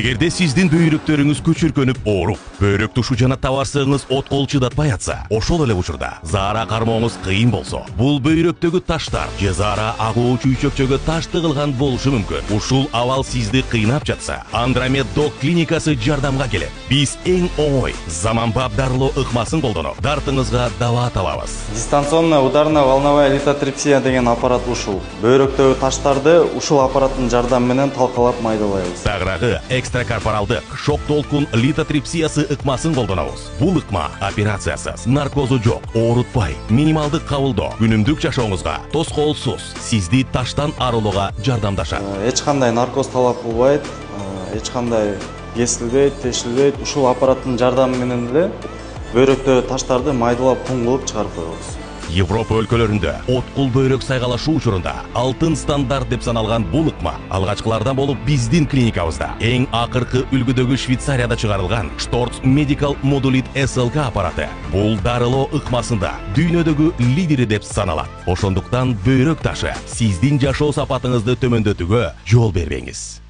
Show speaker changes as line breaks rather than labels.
Эгерде сиздин бөйрөктөрүңүз көчүркөнүп ооруп, бөйрөк тушу жана табарсаңыз откол чыдатпай атса, ошол эле учурда заара кармооңуз кыйын болсо, бул бөйрөктөгү таштар же заара агуу чүйчөкчөгө таш тыгылган болушу мүмкүн. Ушул абал сизди кыйнап жатса, Андромед Док клиникасы жардамга келет. Биз эң оңой, заманбап дарылоо ыкмасын колдонуп, дартыңызга дава табабыз.
Дистанционная ударно-волновая литотрипсия деген аппарат ушул. Бөйрөктөгү таштарды ушул аппараттын жардамы менен талкалап майдалайбыз.
Тагыраагы экстракорпоралдык шок толкун литотрипсиясы ыкмасын колдонобуз. Бул ыкма операциясыз, наркозу жок, оорутпай, минималдык кабылдоо, күнүмдүк жашооңузга тоскоолсуз сизди таштан арылууга жардамдашат.
Эч кандай наркоз талап кылбайт, эч кандай кесилбейт, тешилбейт. Ушул аппараттын жардамы менен эле бөйрөктөгү таштарды майдалап кум кылып чыгарып коебуз.
Европа өлкөлөрүндө откул бөйрөк сайгалашуу учурунда алтын стандарт деп саналган бул ыкма алгачкылардан болуп биздин клиникабызда эң акыркы үлгүдөгү Швейцарияда чыгарылган Storz Medical Modulit SLK аппараты бул дарылоо ыкмасында дүйнөдөгү лидери деп саналат. Ошондуктан бөйрөк ташы сиздин жашоо сапатыңызды төмөндөтүүгө жол бербеңиз.